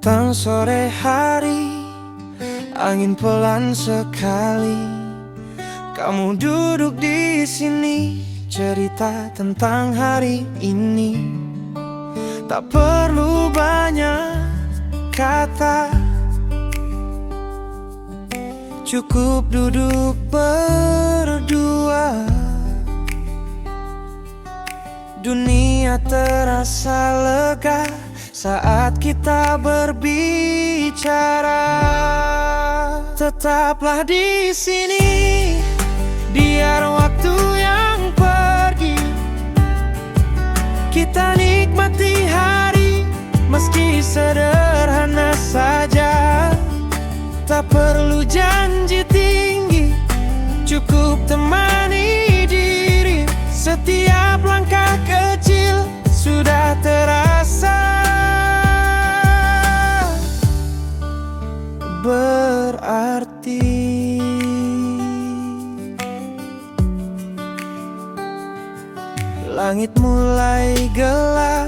Datang sore hari, angin pelan sekali. Kamu duduk di sini, cerita tentang hari ini. Tak perlu banyak kata, cukup duduk berdua. Dunia terasa lega saat kita berbicara. Tetaplah di sini, biar waktu yang pergi. Kita nikmati hari, meski sederhana saja. Tak perlu janji tinggi, cukup temani diri. Setiap langkah kecil sudah terasa berarti. Langit mulai gelap,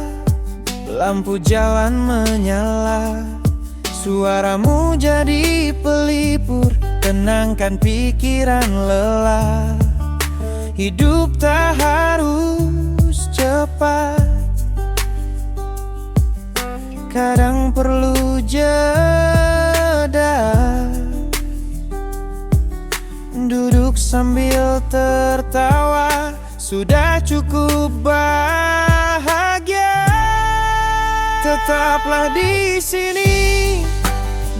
lampu jalan menyala. Suaramu jadi pelipur, tenangkan pikiran lelah. Hidup tak harus cepat, kadang perlu jeda. Duduk sambil tertawa, sudah cukup bahagia. Tetaplah di sini,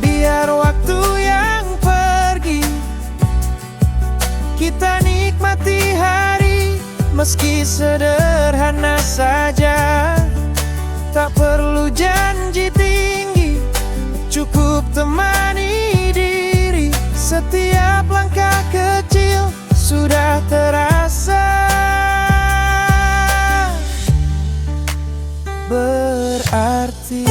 biar waktu yang pergi. Kita nikmati hari, meski sederhana saja. Tak perlu janji tinggi, cukup temani diri. Setiap langkah kecil sudah terasa berarti.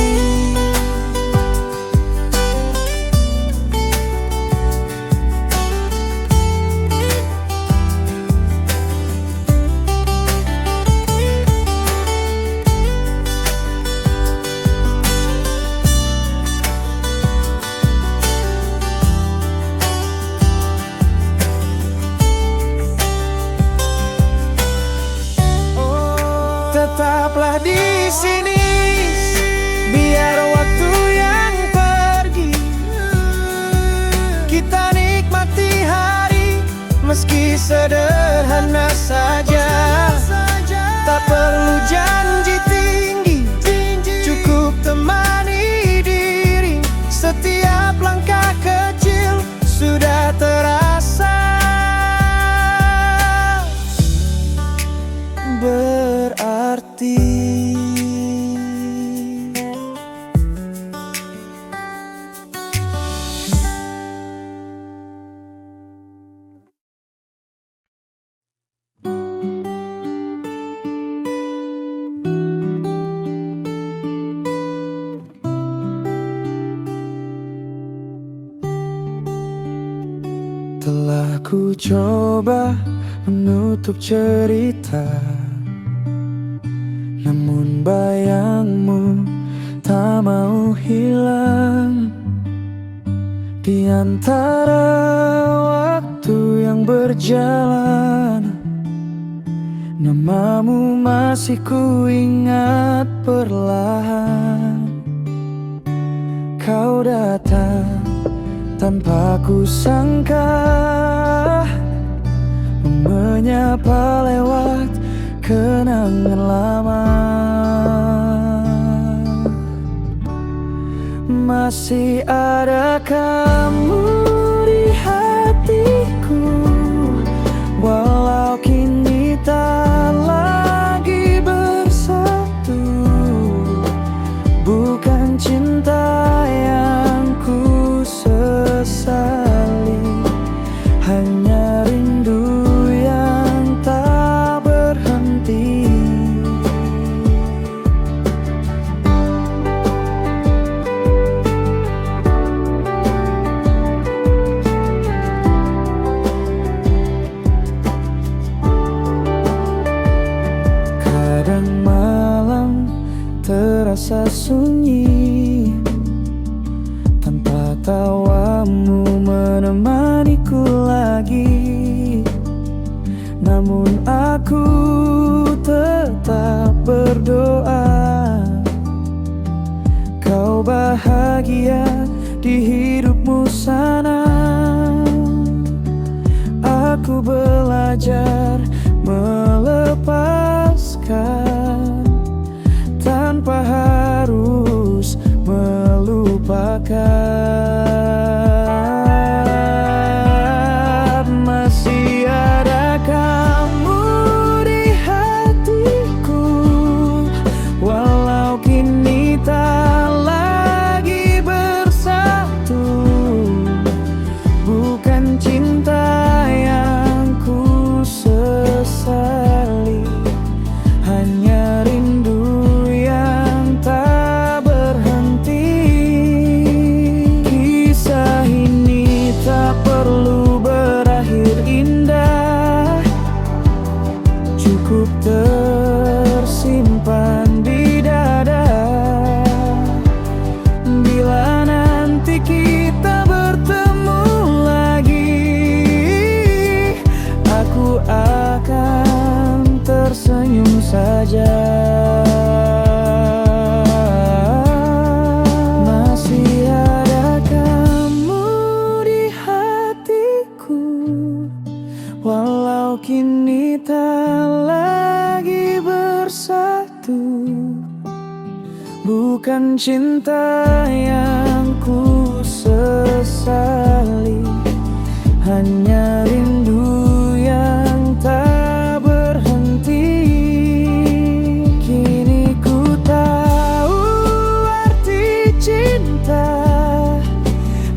Tetaplah di sini, biar waktu yang pergi. Kita nikmati hari, meski sederhana saja. Tak perlu janji tinggi, cukup temani diri. Setiap langkah kecil sudah terasa berarti. Telah ku coba menutup cerita, namun bayangmu tak mau hilang. Di antara waktu yang berjalan, namamu masih ku ingat perlahan. Kau datang tanpa ku sangka, menyapa lewat kenangan lama. Masih ada kamu di hatiku, walau kini tak lagi bersatu. Bukan cinta yang ku sesali, hanya rindu yang tak berhenti. tawamu menemaniku lagi. Namun aku tetap berdoa kau bahagia di hidupmu sana. Aku belajar melepaskan tanpa harus melupakan. Masih ada kamu di hatiku, walau kini tak lagi bersatu. Bukan cinta yang ku sesali, hanya rindu yang tak berhenti. Kisah ini tak perlu berakhir indah, cukup tersimpan di dada. Bila nanti kita bertemu lagi, aku akan tersenyum saja. Masih ada kamu di hatiku, walau kini tak lagi bersatu. Bukan cinta yang ku sesali, hanya rindu yang tak berhenti. Kini ku tahu arti cinta,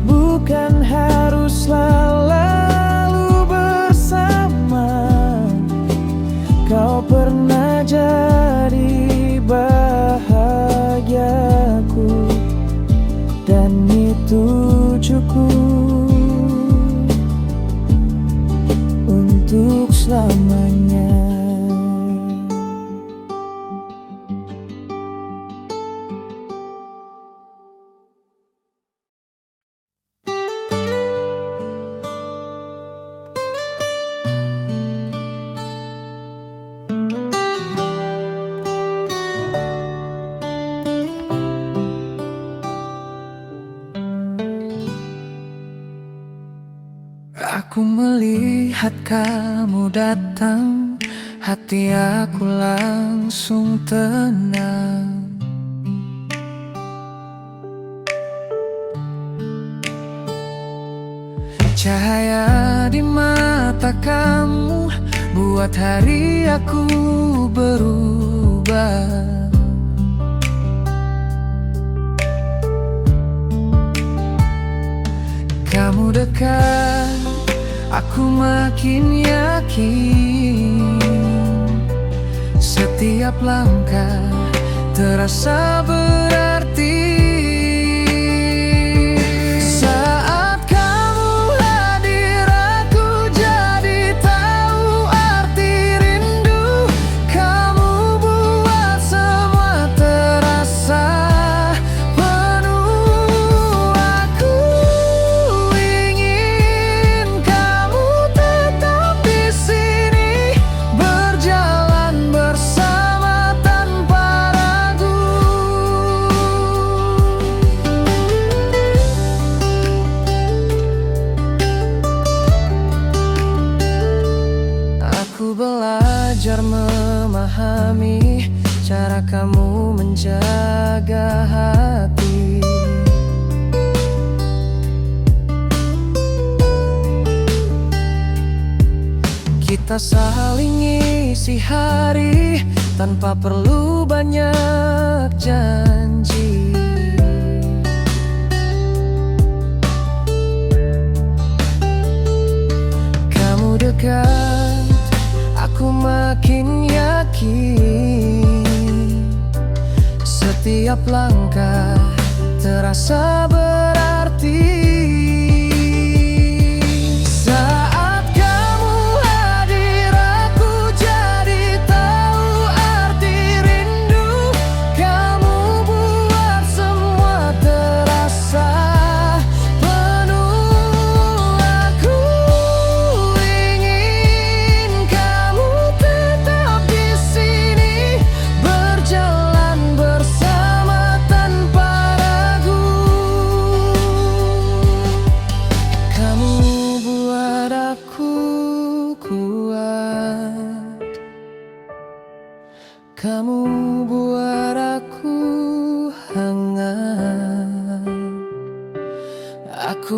bukan harus selalu bersama. Kau pernah jadi bahagiaku, dan itu cukup untuk selamanya. Aku melihat kamu datang, hati aku langsung tenang. Cahaya di mata kamu buat hari aku berubah. Kamu dekat, aku makin yakin. Setiap langkah terasa berarti. Saat kamu hadir, aku jadi tahu arti rindu. Kamu buat semua terasa penuh. Aku ingin kamu tetap di sini, berjalan bersama tanpa ragu. Aku belajar memahami cara kamu menjaga hati. Kita saling isi hari tanpa perlu banyak janji. Kamu dekat, aku makin yakin. Setiap langkah terasa berarti. Saat kamu hadir, aku jadi tahu arti rindu. Kamu buat semua terasa penuh.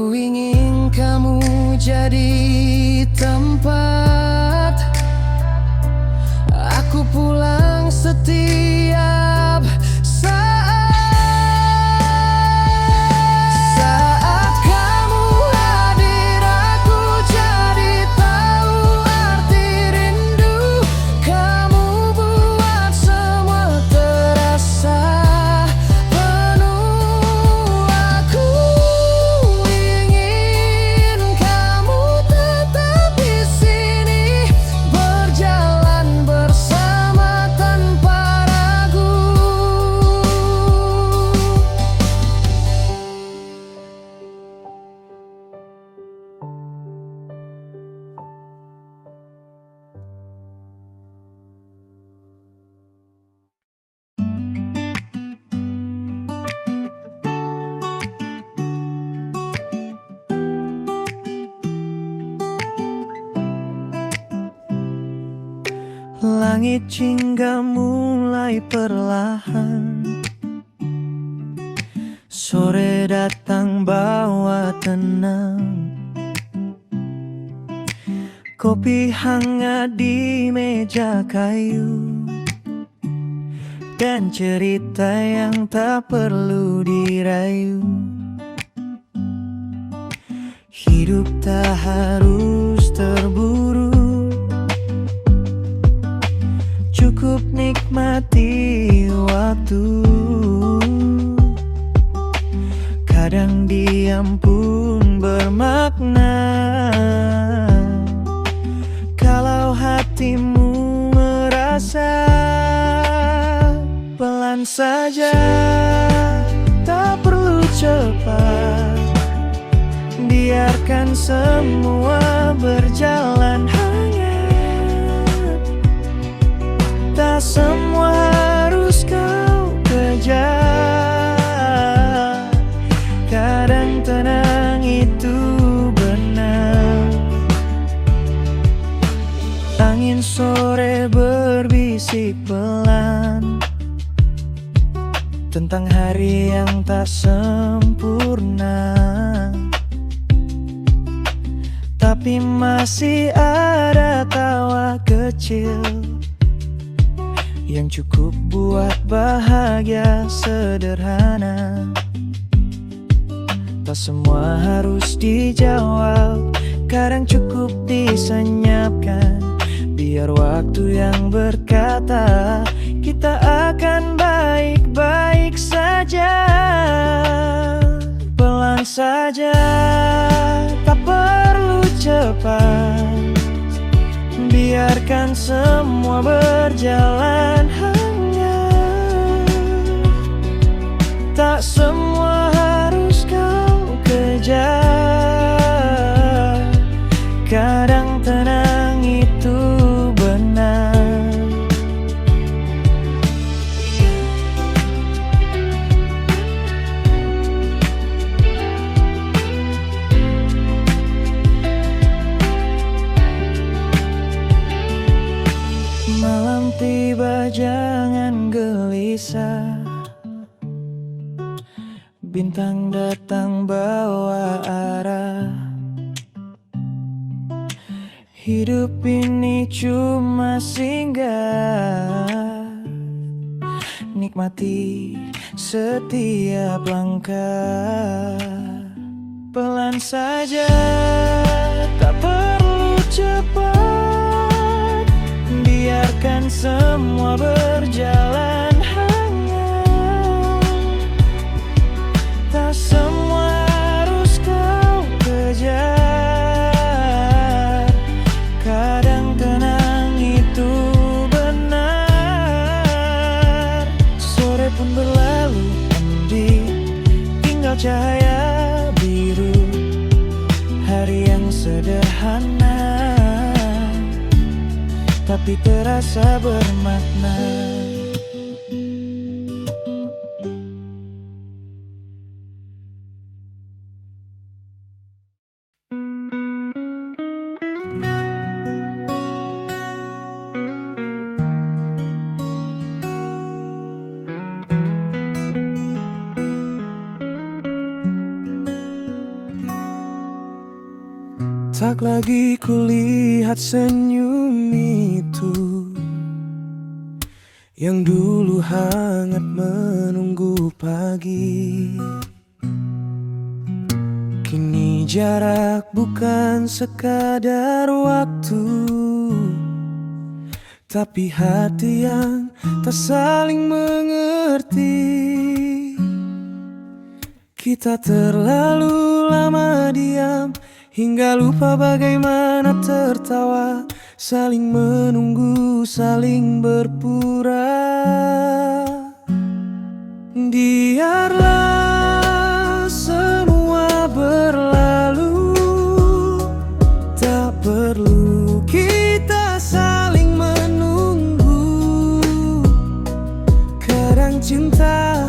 Ku ingin kamu jadi tempat aku pulang setiap saat. Saat kamu hadir aku jadi tahu arti rindu. Kamu buat semua terasa penuh. Aku ingin kamu tetap di sini, berjalan bersama tanpa ragu. Langit jingga mulai perlahan, sore datang bawa tenang. Kopi hangat di meja kayu, dan cerita yang tak perlu dirayu. Hidup tak harus terburu, cukup nikmati waktu. Kadang diam pun bermakna, kalau hatimu merasa. Pelan saja, tak perlu cepat, biarkan semua berjalan hangat. Tak semua harus kau kejar, kadang tenang itu benar. Angin sore berbisik pelan tentang hari yang tak sempurna, tapi masih ada tawa kecil yang cukup buat bahagia sederhana. Tak semua harus dijawab, kadang cukup disenyapkan. Biar waktu yang berkata kita akan baik-baik saja. Pelan saja, tak perlu cepat, biarkan semua berjalan hangat. Tak semua harus kau kejar, kadang tenang itu benar. Malam tiba jangan gelisah, bintang datang bawa arah. Hidup ini cuma singgah, nikmati setiap langkah. Pelan saja, tak perlu cepat, biarkan semua berjalan hangat. Tak semua harus kau kejar, kadang tenang itu benar. Sore pun berlalu ending, tinggal cahaya biru. Hari yang sederhana tapi terasa bermakna. Tak lagi kulihat senyum itu yang dulu hangat menunggu pagi. Kini jarak bukan sekadar waktu, tapi hati yang tak saling mengerti. Kita terlalu lama diam hingga lupa bagaimana tertawa, saling menunggu, saling berpura. Biarlah semua berlalu, tak perlu kita saling menunggu. Kadang cinta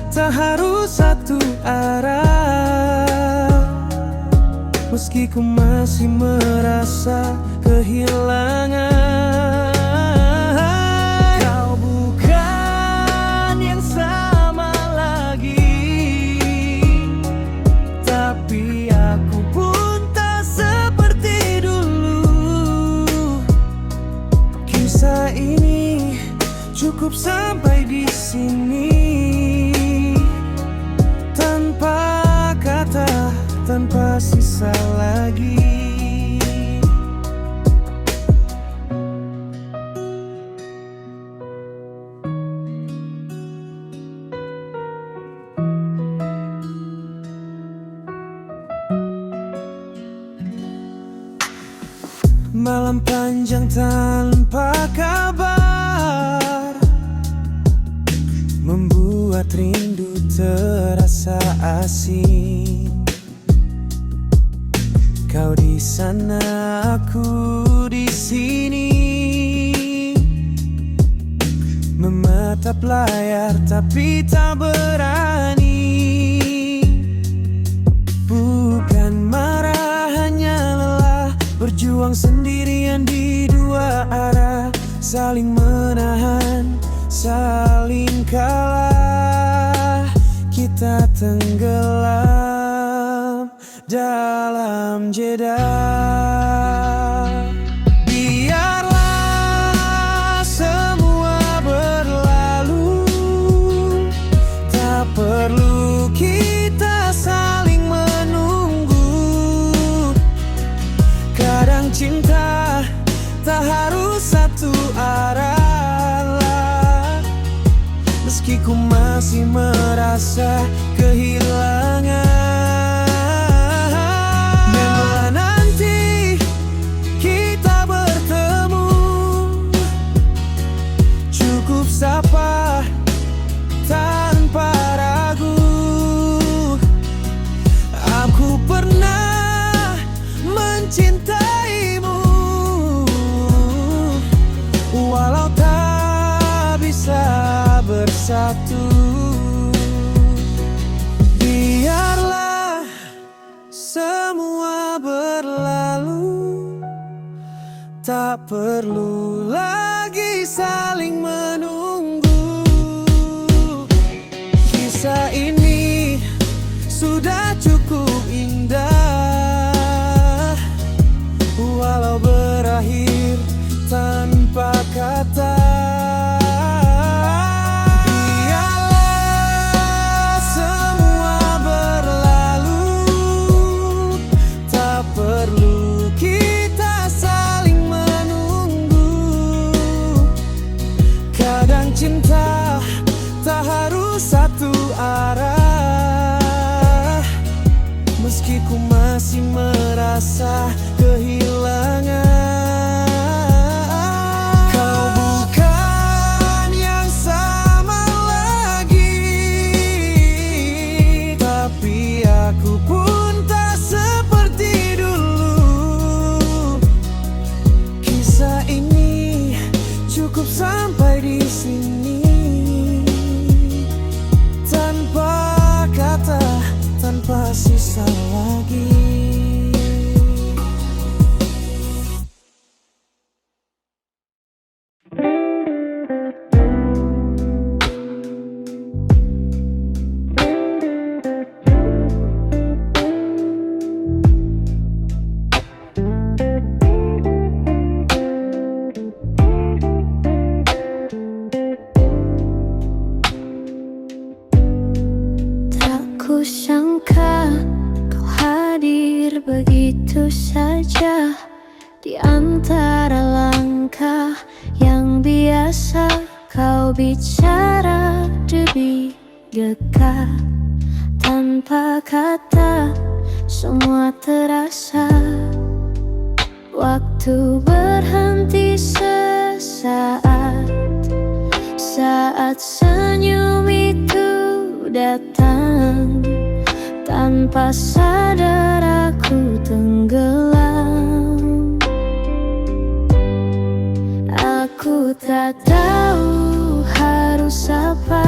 tak harus satu arah, meski ku masih merasa kehilangan. Kau bukan yang sama lagi, tapi aku pun tak seperti dulu. Kisah ini cukup sampai di sini, tanpa kata, tanpa sisa lagi. Malam panjang tanpa kabar membuat rindu terasa asing. Kau di sana, aku di sini, mematap layar tapi tak berani. Bukan marah, hanya lelah, berjuang sendirian di dua arah, saling menahan, saling kalah. Kita tenggelam dalam jeda. Biarlah semua berlalu, tak perlu kita saling menunggu. Kadang cinta tak harus satu arah, meski ku masih merasa kehilangan. Sapa tanpa ragu, aku pernah mencintaimu, walau tak bisa bersatu. Biarlah semua berlalu, tak perlu lagi saling menunggu. Kisah ini sudah cukup indah, walau berakhir tanpa kata. Biarlah semua berlalu, tak perlu kita saling menunggu. Kadang cinta tak harus satu arah, meski ku masih merasa kehilangan. Kau bukan yang sama lagi, tapi aku pun tak seperti dulu. Kisah ini cukup sampai di sini, tanpa kata, tanpa sisa lagi. begitu saja di antara langkah yang biasa kau bicara demi dekat. Tanpa kata semua terasa. Waktu berhenti sesaat, saat senyum itu datang. Tanpa sadar aku tenggelam. Aku tak tahu harus apa.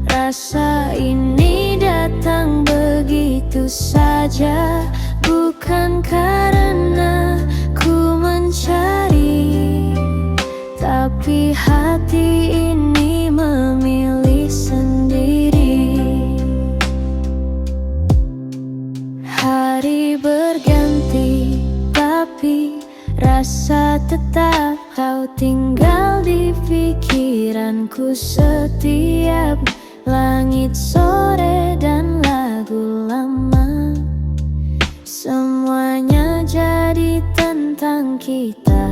Rasa ini datang begitu saja, bukan karena ku mencari, tapi hati ini memilih sendiri. Hari berganti, tapi rasa tetap kau tinggal di pikiranku. Setiap langit sore dan lagu lama, semuanya jadi tentang kita.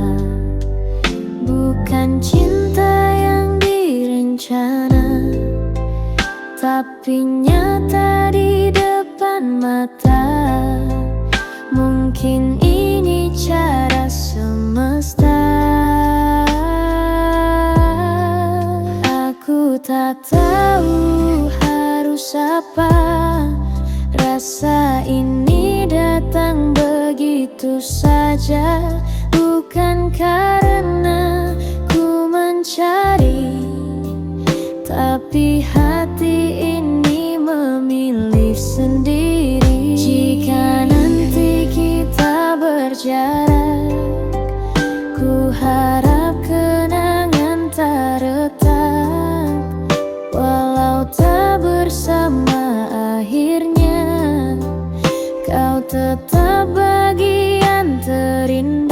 Bukan cinta yang direncana, tapi nyata di depan mata. Mungkin ini cara semesta. Aku tak tahu harus apa. Rasa ini datang begitu saja, bukan karena ku mencari, tapi hati ini memilih sendiri. Jika nanti kita berjarak, ku harap kenangan tak retak. Walau tak bersama, akhirnya kau tetap bagian terindah.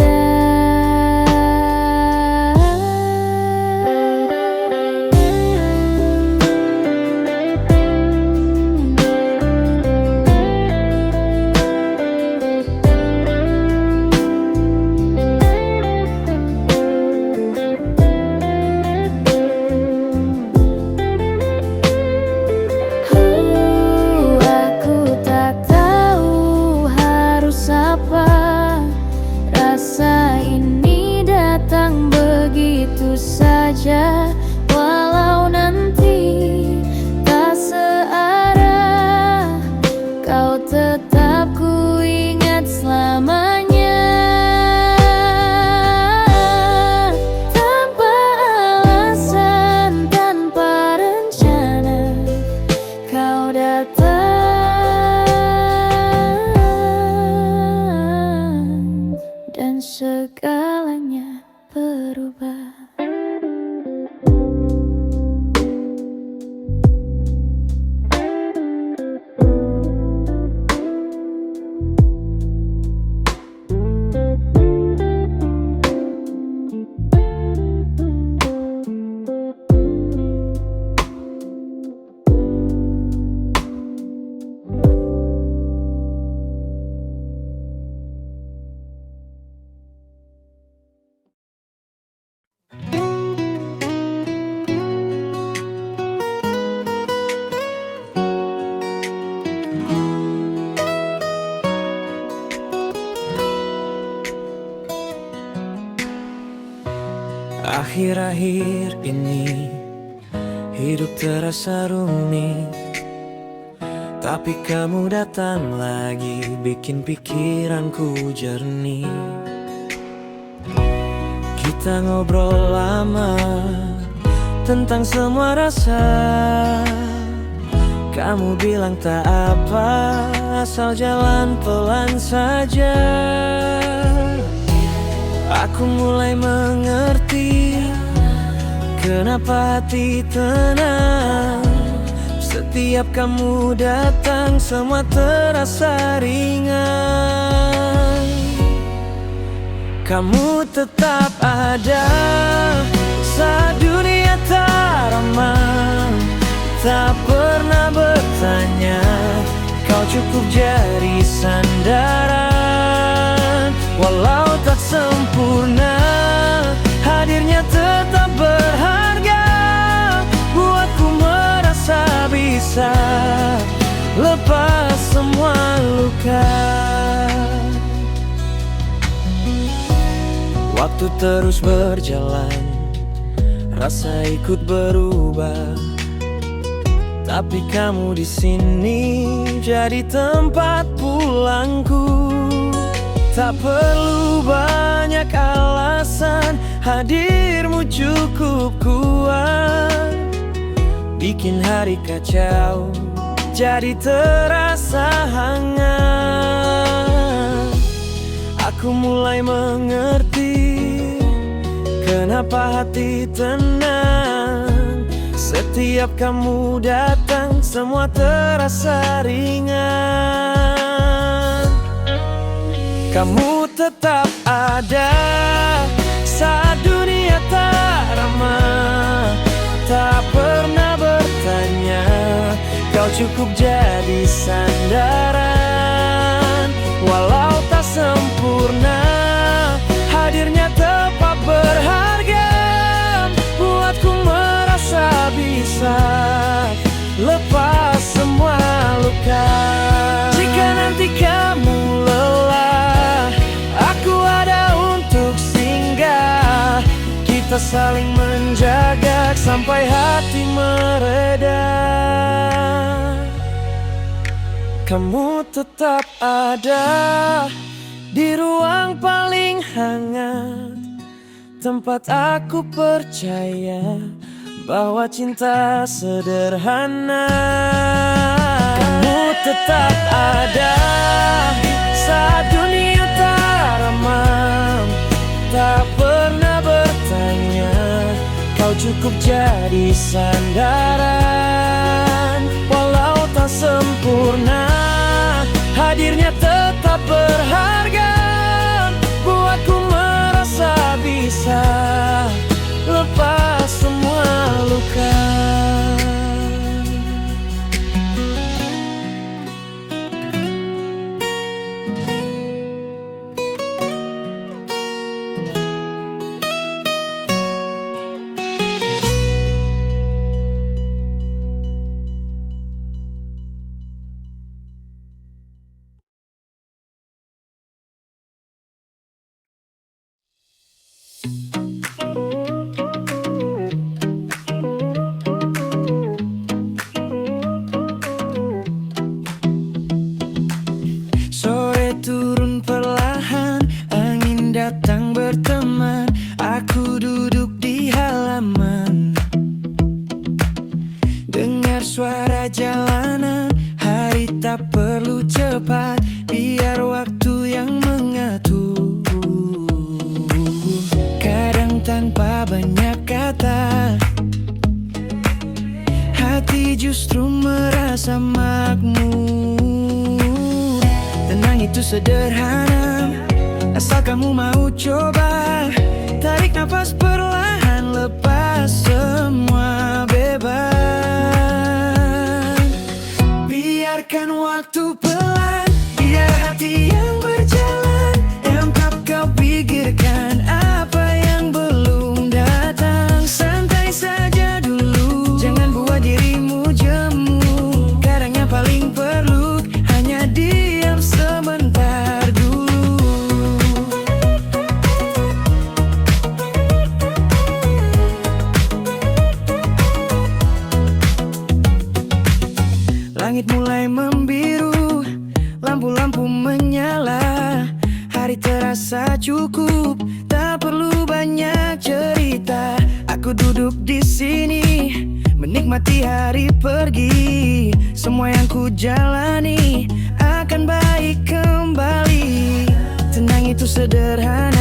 Rasa ini datang begitu saja, walau nanti tak searah. Kau tetap ku ingat selamanya. Tanpa alasan, tanpa rencana, kau datang dan segalanya berubah. Akhir-akhir ini hidup terasa rumit, tapi kamu datang lagi bikin pikiranku jernih. Kita ngobrol lama tentang semua rasa. Kamu bilang tak apa, asal jalan pelan saja. Aku mulai mengerti kenapa hati tenang. Setiap kamu datang semua terasa ringan. Kamu tetap ada saat dunia tak ramah. Tak pernah bertanya, kau cukup jadi sandaran. Walau tak sempurna, hadirnya tetap berharga. Buatku merasa bisa lepas semua luka. Waktu terus berjalan, rasa ikut berubah. Tapi kamu di sini jadi tempat pulangku. Tak perlu banyak alasan, hadirmu cukup kuat. Bikin hari kacau jadi terasa hangat. Aku mulai mengerti kenapa hati tenang. Setiap kamu datang, semua terasa ringan. Kamu tetap ada saat dunia tak ramah. Tak pernah bertanya, kau cukup jadi sandaran. Walau tak sempurna, hadirnya tepat berharga. Buatku merasa bisa lepas semua luka. Jika nanti kamu lelah, aku ada untuk singgah. Kita saling menjaga sampai hati mereda. Kamu tetap ada di ruang paling hangat, tempat aku percaya bahwa cinta sederhana. Kamu tetap ada saat dunia tak ramah. Tak pernah bertanya, kau cukup jadi sandaran. Walau tak sempurna, hadirnya tetap berharga. Buatku merasa bisa lepas semua luka. Sore turun perlahan, angin datang berteman. Aku duduk di halaman, dengar suara jalanan. Hari tak perlu cepat, biar waktu yang mengatur. Kadang tanpa banyak kata, hati justru merasa makmur. Tenang itu sederhana, asal kamu mau coba. Tarik nafas perlahan, lepas semua beban. Biarkan waktu pelan, biar hati yang berjalan. Engkau kau pikirkan apa yang belum datang. Santai saja dulu, jangan buat dirimu jemu. Kadang yang paling perlu hanya diam sebentar dulu. Langit mulai membiru, lampu-lampu menyala. Hari terasa cukup, tak perlu banyak cerita. Aku duduk di sini, menikmati hari pergi. Semua yang ku jalani akan baik kembali. Tenang itu sederhana,